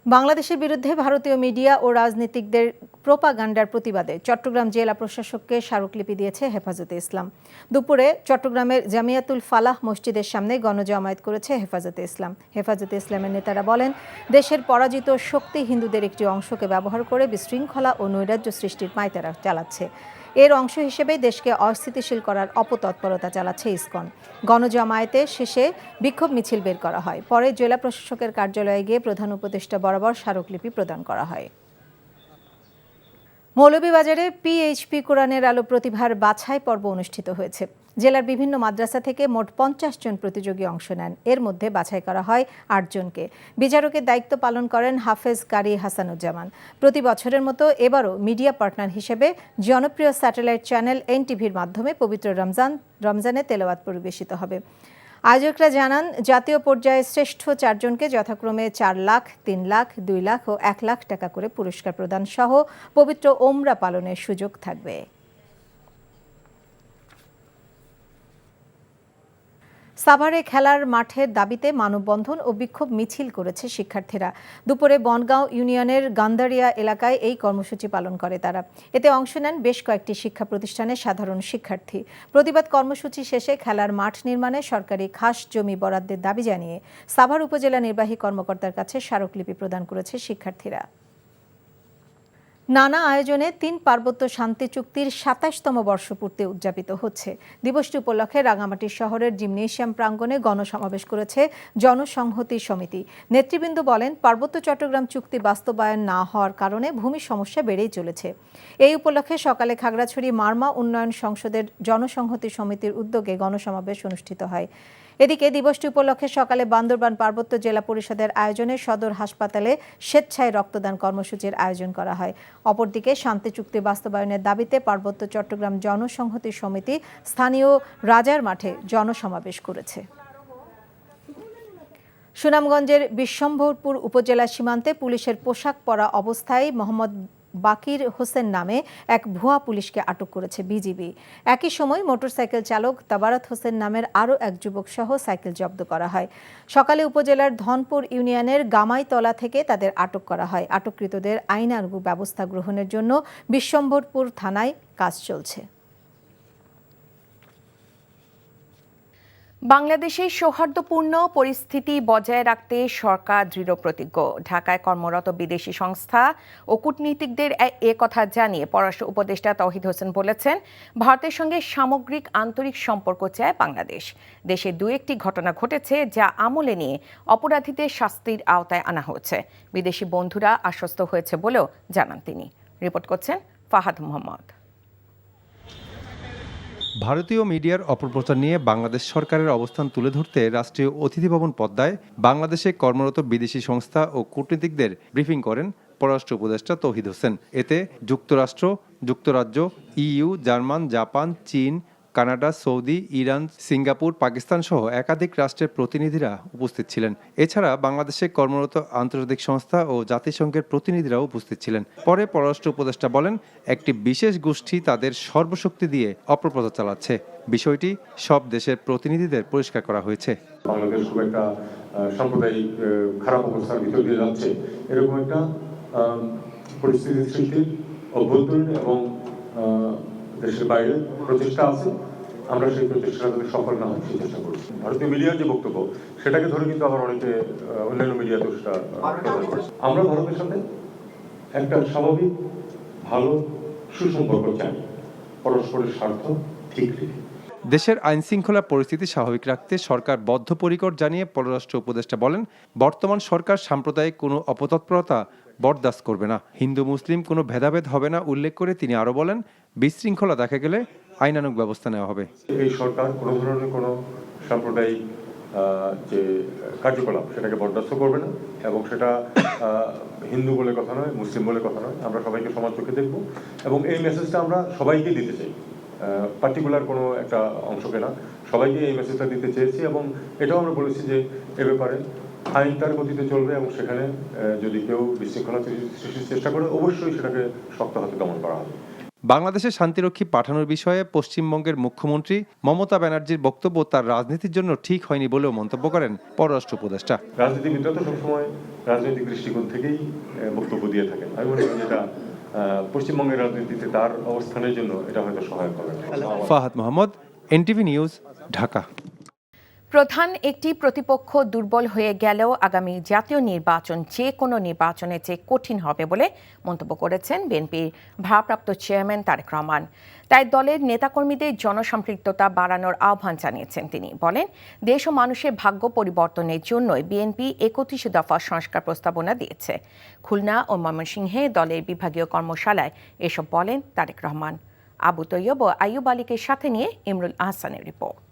বাংলাদেশের বিরুদ্ধে ভারতীয় মিডিয়া ও রাজনীতিকদের প্রোপাগান্ডার প্রতিবাদে চট্টগ্রাম জেলা প্রশাসককে স্মারকলিপি দিয়েছে হেফাজতে ইসলাম। দুপুরে চট্টগ্রামের জামিয়াতুল ফালাহ মসজিদের সামনে গণজমায়েত করেছে হেফাজতে ইসলাম। হেফাজতে ইসলামের নেতারা বলেন, দেশের পরাজিত শক্তি হিন্দুদের একটি অংশকে ব্যবহার করে বিশৃঙ্খলা ও নৈরাজ্য সৃষ্টির পাঁয়তারা চালাচ্ছে। এর অংশ হিসেবে দেশকে অস্থিতিশীল করার অপতৎপরতা চালাচ্ছে ইসকন। গণজামায়াতে শেষে বিক্ষোভ মিছিল বের করা হয়। পরে জেলা প্রশাসকের কার্যালয়ে গিয়ে প্রধান উপদেষ্টা বরাবর স্মারকলিপি প্রদান করা হয়। মৌলভীবাজারে পিএইচপি কোরআনের আলো প্রতিভার বাছাই পর্ব অনুষ্ঠিত হয়েছে। জেলার বিভিন্ন মাদ্রাসা থেকে মোট 50 জন প্রতিযোগী অংশ নেন। এর মধ্যে বাছাই করা হয় 8 জনকে। বিচারকের দায়িত্ব পালন করেন হাফেজ কারি হাসানুজ্জামান। প্রতি বছরের মতো এবারও মিডিয়া পার্টনার হিসেবে জনপ্রিয় স্যাটেলাইট চ্যানেল এনটিভির মাধ্যমে পবিত্র রমজানে তেলাওয়াত পরিবেশিত হবে। আয়োজকরা জানান, জাতীয় পর্যায়ে শ্রেষ্ঠ 4 জনকে যথাক্রমে 4 লাখ, 3 লাখ, 2 লাখ ও 1 লাখ টাকা করে পুরস্কার প্রদান সহ পবিত্র ওমরা পালনের সুযোগ থাকবে। সাভারে খেলার মাঠের দাবিতে মানববন্ধন ও বিক্ষোভ মিছিল করেছে শিক্ষার্থীরা। দুপুরে বনগাঁও ইউনিয়নের গান্দারিয়া এলাকায় এই কর্মসূচি পালন করে তারা। এতে অংশ নেন বেশ কয়েকটি শিক্ষা প্রতিষ্ঠানের সাধারণ শিক্ষার্থী। প্রতিবাদ কর্মসূচি শেষে খেলার মাঠ নির্মাণে সরকারি খাস জমি বরাদ্দের দাবি জানিয়ে সাভার উপজেলা নির্বাহী কর্মকর্তার কাছে স্মারকলিপি প্রদান করেছে শিক্ষার্থীরা। নানা আয়োজনে 3 পার্বত্য শান্তি চুক্তির 27তম বর্ষপূর্তি উদযাপিত হচ্ছে। দিবসটি উপলক্ষে রাঙামাটি শহরের জিমনেশিয়াম প্রাঙ্গণে গণসমাবেশ করেছে জনসংহতি সমিতি। নেতৃবৃন্দ বলেন, পার্বত্য চট্টগ্রাম চুক্তি বাস্তবায়ন না হওয়ার কারণে ভূমি সমস্যা বেড়েই চলেছে। এই উপলক্ষে সকালে খাগড়াছড়ি মারমা উন্নয়ন সংসদের জনসংহতি সমিতির উদ্যোগে গণসমাবেশ অনুষ্ঠিত হয়। এদিকে দিবসটি উপলক্ষে সকালে বান্দরবান পার্বত্য জেলা পরিষদের আয়োজনে সদর হাসপাতালে স্বেচ্ছায় রক্তদান কর্মসূচির আয়োজন করা হয়। অপরদিকে শান্তি চুক্তি বাস্তবায়নের দাবিতে পার্বত্য চট্টগ্রাম জনসংহতি সমিতি স্থানীয় রাজার মাঠে জনসমাবেশ করেছে। সুনামগঞ্জের বিশ্বম্ভরপুর উপজেলা সীমান্তে পুলিশের পোশাক পরা অবস্থায় মোহাম্মদ বাকির হোসেন নামে এক ভুয়া পুলিশকে আটক করেছে বিজিবি। একই সময় মোটরসাইকেল চালক তাবারাত হোসেন নামের আরও এক যুবক সহ সাইকেল জব্দ করা হয়। সকালে উপজেলার ধনপুর ইউনিয়নের গামাইতলা থেকে তাদের আটক করা হয়। আটককৃতদের আইনানুগ ব্যবস্থা গ্রহণের জন্য বিশ্বম্ভরপুর থানায় কাজ চলছে। বাংলাদেশে সৌহার্দ্যপূর্ণ পরিস্থিতি বজায় রাখতে সরকার দৃঢ়প্রতিজ্ঞ। ঢাকায় কর্মরত বিদেশি সংস্থা ও কূটনীতিকদের এ কথা জানিয়ে পররাষ্ট্র উপদেষ্টা তৌহিদ হোসেন বলেছেন, ভারতের সঙ্গে সামগ্রিক আন্তরিক সম্পর্ক চায় বাংলাদেশ। দেশে 2-1টি ঘটনা ঘটেছে যা আমলে নিয়ে অপরাধীদের শাস্তির আওতায় আনা হয়েছে। বিদেশি বন্ধুরা আশ্বস্ত হয়েছে বলেও জানান তিনি। রিপোর্ট করছেন ফাহাদ মোহাম্মদ। ভারতীয় মিডিয়ার অপপ্রচার নিয়ে বাংলাদেশ সরকারের অবস্থান তুলে ধরতে রাষ্ট্রীয় অতিথি ভবন পদ্মায় বাংলাদেশে কর্মরত বিদেশি সংস্থা ও কূটনীতিকদের ব্রিফিং করেন পররাষ্ট্র উপদেষ্টা তৌহিদ হোসেন। এতে যুক্তরাষ্ট্র, যুক্তরাজ্য, ইইউ, জার্মান, জাপান, চীন, Canada, Saudi, Iran, Singapore, Pakistan সহ একাধিক রাষ্ট্রের প্রতিনিধিরা উপস্থিত ছিলেন। এছাড়া বাংলাদেশে কর্মরত আন্তর্জাতিক সংস্থা ও জাতিসংঘের প্রতিনিধিরাও উপস্থিত ছিলেন। পরে পররাষ্ট্র উপদেষ্টা বলেন, একটি বিশেষ গোষ্ঠী তাদের সর্বশক্তি দিয়ে অপপ্রচার চালাচ্ছে। বিষয়টি সব দেশের প্রতিনিধিদের পরিষ্কার করা হয়েছে। বাংলাদেশ খুব একটা সাম্প্রদায়িক খারাপ অবস্থার ভিতর দিয়ে যাচ্ছে, এরকম একটা পরিস্থিতি সৃষ্টির অভ্যন্তরীণ এবং দেশের বাইরে প্রচেষ্টা আছে। আমরা সেই প্রচেষ্টা যদি সফল না হয় সেই চেষ্টা করছি। ভারতীয় মিডিয়ার যে বক্তব্য সেটাকে ধরে কিন্তু আবার অনেকে অন্যান্য মিডিয়াতে সেটা আমরা ভারতের সাথে একটা স্বাভাবিক ভালো সুসম্পর্ক চাই, পরস্পরের স্বার্থ ঠিক রেখে। দেশের আইন শৃঙ্খলা পরিস্থিতি স্বাভাবিক রাখতে সরকার বদ্ধপরিকর জানিয়ে পররাষ্ট্র উপদেষ্টা বলেন, বর্তমান সরকার সাম্প্রদায়িক কোনো অপতৎপরতা বরদাস্ত করবে না, হিন্দু মুসলিম কোনো ভেদাভেদ হবে না উল্লেখ করে তিনি আরও বলেন, বিশৃঙ্খলা দেখা গেলে আইনানুগ ব্যবস্থা নেওয়া হবে। এই সরকার কোনো ধরনের কোনো সাম্প্রদায়িক যে কার্যকলাপ সেটাকে বরদাস্ত করবে না, এবং সেটা হিন্দু বলে কথা নয়, মুসলিম বলে কথা নয়। আমরা সবাইকে সমান চোখে দেখব এবং এই মেসেজটা আমরা সবাইকে দিতে চাই, পার্টিকুলার কোনো একটা অংশকে না, সবাইকে এই মেসেজটা দিতে চেয়েছি। এবং এটাও আমরা বলেছি যে এ ব্যাপারে আইন তার গতিতে চলবে এবং সেখানে যদি কেউ বিশৃঙ্খলা সৃষ্টির চেষ্টা করে অবশ্যই সেটাকে শক্ত হাতে দমন করা হবে। বাংলাদেশে শান্তিরক্ষী পাঠানোর বিষয়ে পশ্চিমবঙ্গের মুখ্যমন্ত্রী মমতা ব্যানার্জির বক্তব্য তার রাজনীতির জন্য ঠিক হয়নি বলেও মন্তব্য করেন পররাষ্ট্র উপদেষ্টা। রাজনীতিবিদরা তো সবসময় রাজনৈতিক দৃষ্টিকোণ থেকেই বক্তব্য দিয়ে থাকেন। আমি মনে করি এটা পশ্চিমবঙ্গের রাজনীতিতে তার অবস্থানের জন্য এটা হয়তো সহায়ক হবে। Fahad Mohammad, NTV news, Dhaka. প্রধান একটি প্রতিপক্ষ দুর্বল হয়ে গেলেও আগামী জাতীয় নির্বাচন যে কোনো নির্বাচনের চেয়ে কঠিন হবে বলে মন্তব্য করেছেন বিএনপির ভারপ্রাপ্ত চেয়ারম্যান তারেক রহমান। তাই দলের নেতাকর্মীদের জনসম্পৃক্ততা বাড়ানোর আহ্বান জানিয়েছেন তিনি। বলেন, দেশ ও মানুষের ভাগ্য পরিবর্তনের জন্যই বিএনপি ৩১ দফা সংস্কার প্রস্তাবনা দিয়েছে। খুলনা ও ময়মনসিংহে দলের বিভাগীয় কর্মশালায় এসব বলেন তারেক রহমান। আবু তৈয়ব ও আইয়ুব আলীকে সাথে নিয়ে ইমরুল আহসানের রিপোর্ট।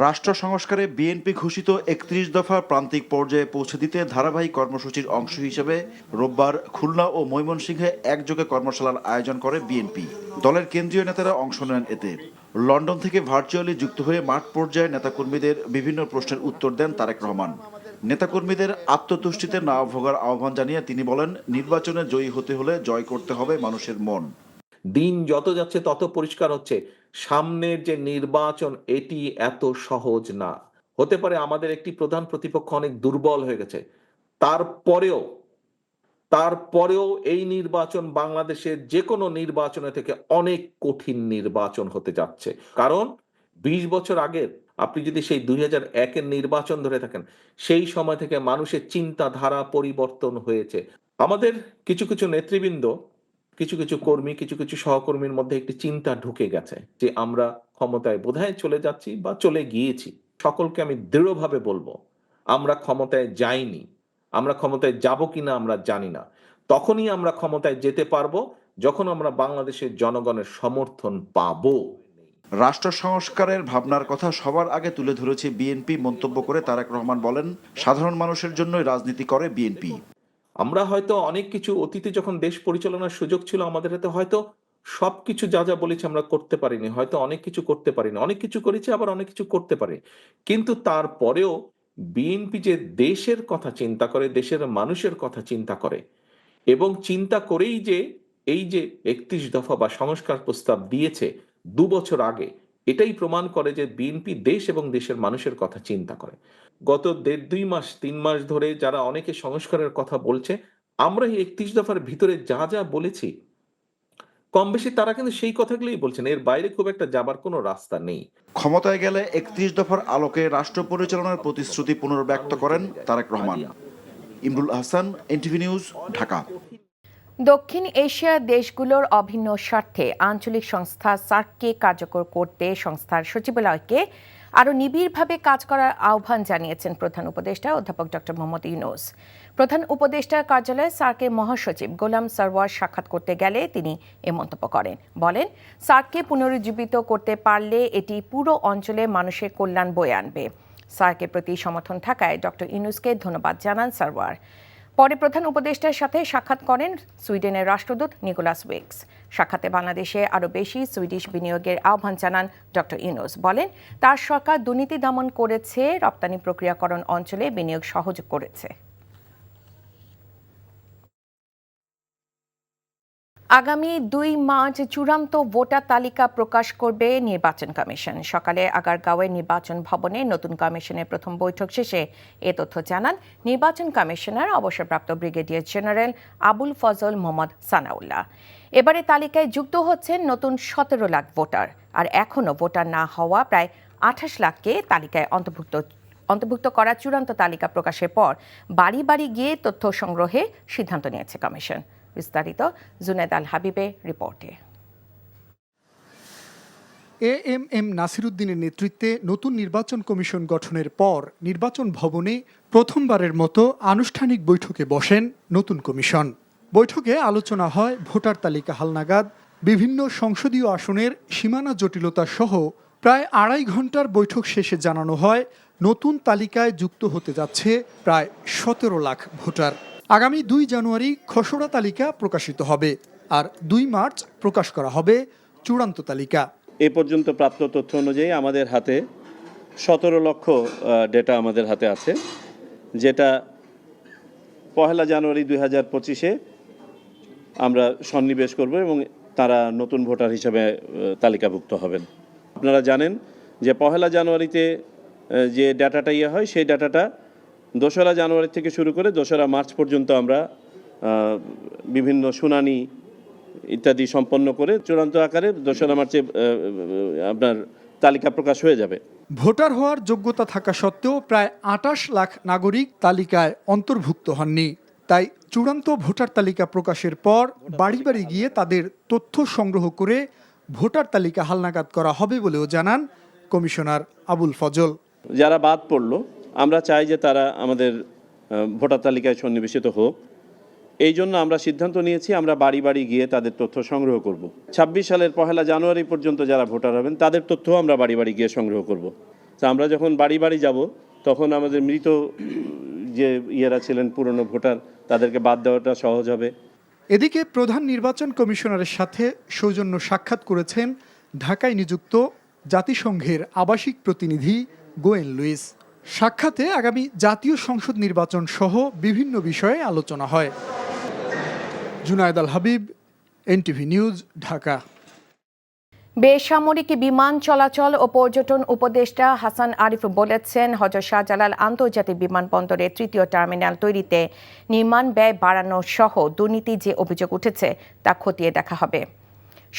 রাষ্ট্র সংস্কারে বিএনপি ঘোষিত ৩১ দফা প্রান্তিক পর্যায়ে পৌঁছে দিতে ধারাবাহিক কর্মসূচির অংশ হিসেবে রোববার খুলনা ও ময়মনসিংহে একযোগে কর্মশালার আয়োজন করে বিএনপি। দলের কেন্দ্রীয় নেতারা অংশ নেন এতে। লন্ডন থেকে ভার্চুয়ালি যুক্ত হয়ে মাঠ পর্যায়ে নেতাকর্মীদের বিভিন্ন প্রশ্নের উত্তর দেন তারেক রহমান। নেতাকর্মীদের আত্মতুষ্টিতে না ভোগার আহ্বান জানিয়ে তিনি বলেন, নির্বাচনে জয়ী হতে হলে জয় করতে হবে মানুষের মন। দিন যত যাচ্ছে তত পরিষ্কার হচ্ছে সামনের যে নির্বাচন এটি এত সহজ না। হতে পারে আমাদের একটি প্রধান প্রতিপক্ষ অনেক দুর্বল হয়ে গেছে, তারপরেও এই নির্বাচন বাংলাদেশের যে কোনো নির্বাচনে থেকে অনেক কঠিন নির্বাচন হতে যাচ্ছে। কারণ ২০ বছর আগের আপনি যদি সেই ২০০১-এর নির্বাচন ধরে থাকেন, সেই সময় থেকে মানুষের চিন্তাধারা পরিবর্তন হয়েছে। আমাদের কিছু কিছু নেতৃবৃন্দ, কিছু কিছু কর্মী, কিছু কিছু সহকর্মীর মধ্যে একটি চিন্তা ঢুকে গেছে যে আমরা ক্ষমতায় বোধহয় চলে যাচ্ছি বা চলে গিয়েছি। সকলকে আমি দৃঢ়ভাবে বলবো, আমরা ক্ষমতায় যাইনি। আমরা ক্ষমতায় যাব কিনা আমরা জানি না। তখনই আমরা ক্ষমতায় যেতে পারবো যখন আমরা বাংলাদেশের জনগণের সমর্থন পাবো। রাষ্ট্র সংস্কারের ভাবনার কথা সবার আগে তুলে ধরেছে বিএনপি মন্তব্য করে তারেক রহমান বলেন, সাধারণ মানুষের জন্যই রাজনীতি করে বিএনপি। আমরা হয়তো অনেক কিছু অতীতে যখন দেশ পরিচালনার সুযোগ ছিল আমাদের হাতে, হয়তো সবকিছু যা যা বলেছি আমরা করতে পারিনি, হয়তো অনেক কিছু করতে পারিনি, অনেক কিছু করেছি আবার অনেক কিছু করতে পারি। কিন্তু তারপরেও বিএনপি যে দেশের কথা চিন্তা করে, দেশের মানুষের কথা চিন্তা করে এবং চিন্তা করেই যে এই যে ৩১ দফা বা সংস্কার প্রস্তাব দিয়েছে ২ বছর আগে, এটাই প্রমাণ করে যে বিএনপি দেশ এবং দেশের মানুষের কথা চিন্তা করে। গত ১.৫-২ মাস ৩ মাস ধরে যারা অনেকে সংস্কারের কথা বলছে, আমরা এই ৩১ দফার ভিতরে যা যা বলেছি কম বেশি তারা কিন্তু সেই কথাগুলোই বলছেন, এর বাইরে খুব একটা যাবার কোনো রাস্তা নেই। ক্ষমতায় গেলে ৩১ দফার আলোকে রাষ্ট্র পরিচালনার প্রতিশ্রুতি পুনর্ব্যক্ত করেন তারেক রহমান। Imrul Ahsan, NTV news, Dhaka. দক্ষিণ এশিয়ার দেশগুলোর অভিন্ন স্বার্থে আঞ্চলিক সংস্থা সার্ককে কার্যকর করতে সংস্থার সচিবালয়কে আরও নিবিড়ভাবে কাজ করার আহ্বান জানিয়েছেন প্রধান উপদেষ্টা অধ্যাপক ডক্টর মোহাম্মদ ইউনূস। প্রধান উপদেষ্টার কার্যালয়ে সার্কের মহাসচিব গোলাম সরওয়ার সাক্ষাৎ করতে গেলে তিনি এ মন্তব্য করেন। বলেন, সার্ককে পুনরুজ্জীবিত করতে পারলে এটি পুরো অঞ্চলে মানুষের কল্যাণ বয়ে আনবে। সার্কের প্রতি সমর্থন থাকায় ডক্টর ইউনূসকে ধন্যবাদ জানান সরওয়ার। পরে প্রধান উপদেষ্টার সাথে সাক্ষাৎ করেন সুইডেনের রাষ্ট্রদূত নিকোলাস উইক্স। সাক্ষাতে বাংলাদেশে আরও বেশি সুইডিশ বিনিয়োগের আহ্বান জানান ডক্টর ইউনূস। বলেন, তার সরকার দুর্নীতি দমন করেছে, রপ্তানি প্রক্রিয়াকরণ অঞ্চলে বিনিয়োগ সহজ করেছে। আগামী ২ মার্চ চূড়ান্ত ভোটার তালিকা প্রকাশ করবে নির্বাচন কমিশন। সকালে আগারগাঁওয়ের নির্বাচন ভবনে নতুন কমিশনের প্রথম বৈঠক শেষে এ তথ্য জানান নির্বাচন কমিশনার অবসরপ্রাপ্ত ব্রিগেডিয়ার জেনারেল আবুল ফজল মোহাম্মদ সানাউল্লাহ। এবারে তালিকায় যুক্ত হচ্ছেন নতুন ১৭ লাখ ভোটার, আর এখনও ভোটার না হওয়া প্রায় ২৮ লাখকে তালিকায় অন্তর্ভুক্ত করা চূড়ান্ত তালিকা প্রকাশের পর বাড়ি বাড়ি গিয়ে তথ্য সংগ্রহে সিদ্ধান্ত নিয়েছে কমিশন। বিস্তারিত জুনেদ আল হাবিবের রিপোর্টে। এএমএম নাসির উদ্দিনের নেতৃত্বে নতুন নির্বাচন কমিশন গঠনের পর নির্বাচন ভবনে প্রথমবারের মতো আনুষ্ঠানিক বৈঠকে বসেন নতুন কমিশন। বৈঠকে আলোচনা হয় ভোটার তালিকা হালনাগাদ, বিভিন্ন সংসদীয় আসনের সীমানা জটিলতা সহ প্রায় ২.৫ ঘন্টার বৈঠক শেষে জানানো হয় নতুন তালিকায় যুক্ত হতে যাচ্ছে প্রায় ১৭ লাখ ভোটার। আগামী ২ জানুয়ারি খসড়া তালিকা প্রকাশিত হবে, আর ২ মার্চ প্রকাশ করা হবে চূড়ান্ত তালিকা। এ পর্যন্ত প্রাপ্ত তথ্য অনুযায়ী আমাদের হাতে ১৭ লক্ষ ডেটা আমাদের হাতে আছে, যেটা ১ জানুয়ারি ২০২৫-এ আমরা সন্নিবেশ করব এবং তারা নতুন ভোটার হিসেবে তালিকাভুক্ত হবেন। আপনারা জানেন যে ১ জানুয়ারিতে যে ডাটাটা হয় সেই ডাটাটা ২রা জানুয়ারি থেকে শুরু করে ২রা মার্চ পর্যন্ত আমরা বিভিন্ন শুনানি ইত্যাদি সম্পন্ন করে চূড়ান্ত আকারে ২রা মার্চে আপনার তালিকা প্রকাশ হয়ে যাবে। ভোটার হওয়ার যোগ্যতা থাকা সত্ত্বেও প্রায় ২৮ লাখ নাগরিক তালিকায় অন্তর্ভুক্ত হননি। তাই চূড়ান্ত ভোটার তালিকা প্রকাশের পর বাড়ি বাড়ি গিয়ে তাদের তথ্য সংগ্রহ করে ভোটার তালিকা হালনাগাদ করা হবে বলেও জানান কমিশনার আবুল ফজল। যারা বাদ পড়লো আমরা চাই যে তারা আমাদের ভোটার তালিকায় সন্নিবেশিত হোক। এই জন্য আমরা সিদ্ধান্ত নিয়েছি আমরা বাড়ি বাড়ি গিয়ে তাদের তথ্য সংগ্রহ করব। ২৬ সালের ১ জানুয়ারি পর্যন্ত যারা ভোটার হবেন তাদের তথ্যও আমরা বাড়ি বাড়ি গিয়ে সংগ্রহ করব। তা আমরা যখন বাড়ি বাড়ি যাব তখন আমাদের মৃত যে ইয়েরা ছিলেন পুরনো ভোটার তাদেরকে বাদ দেওয়াটা সহজ হবে। এদিকে প্রধান নির্বাচন কমিশনারের সাথে সৌজন্য সাক্ষাৎ করেছেন ঢাকায় নিযুক্ত জাতিসংঘের আবাসিক প্রতিনিধি গোয়েন লুইস। সাক্ষাতে আগামী জাতীয় সংসদ নির্বাচন সহ বিভিন্ন বিষয়ে আলোচনা হয়। জুনায়েদ আল হাবিব, এনটিভি নিউজ, ঢাকা। বেসামরিক বিমান চলাচল ও পর্যটন উপদেষ্টা হাসান আরিফ বলেছেন, হযরত শাহজালাল আন্তর্জাতিক বিমানবন্দরের ৩য় টার্মিনাল তৈরিতে নির্মাণ ব্যয় বাড়ানো সহ দুর্নীতি যে অভিযোগ উঠেছে তা খতিয়ে দেখা হবে।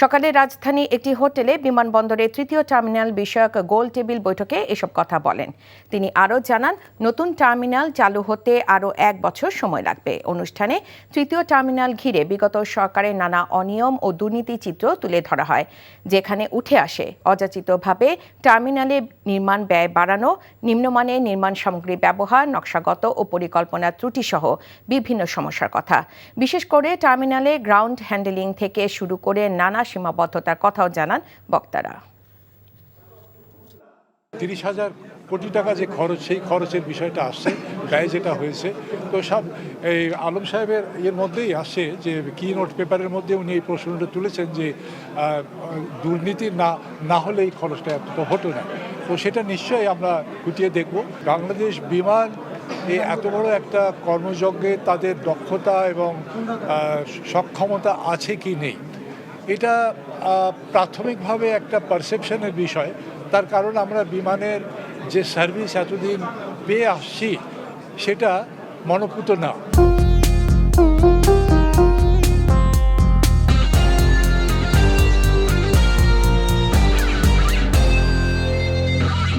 সকালে রাজধানী একটি হোটেলে বিমানবন্দরের ৩য় টার্মিনাল বিষয়ক গোল টেবিল বৈঠকে এসব কথা বলেন তিনি। আরও জানান, নতুন টার্মিনাল চালু হতে আরও ১ বছর সময় লাগবে। অনুষ্ঠানে ৩য় টার্মিনাল ঘিরে বিগত সরকারের নানা অনিয়ম ও দুর্নীতি চিত্র তুলে ধরা হয়, যেখানে উঠে আসে অযাচিতভাবে টার্মিনালে নির্মাণ ব্যয় বাড়ানো, নিম্নমানের নির্মাণ সামগ্রী ব্যবহার, নকশাগত ও পরিকল্পনা ত্রুটিসহ বিভিন্ন সমস্যার কথা। বিশেষ করে টার্মিনালে গ্রাউন্ড হ্যান্ডেলিং থেকে শুরু করে নানা সীমাবদ্ধতার কথাও জানান বক্তারা। ৩০,০০০ কোটি টাকা যে খরচ, সেই খরচের বিষয়টা আসছে, ব্যয় যেটা হয়েছে। তো সব এই আলম সাহেবের এর মধ্যেই আসছে যে কি নোট পেপারের মধ্যে উনি এই প্রশ্নটা তুলেছেন যে দুর্নীতি না হলে এই খরচটা এতটা হতো না। তো সেটা নিশ্চয়ই আমরা খুঁটিয়ে দেখব। বাংলাদেশ বিমান এই এত বড় একটা কর্মযজ্ঞে তাদের দক্ষতা এবং সক্ষমতা আছে কি নেই, এটা প্রাথমিকভাবে একটা পারসেপশনের বিষয়। তার কারণ আমরা বিমানের যে সার্ভিস এতদিন পেয়ে আসছি সেটা মনপুত না।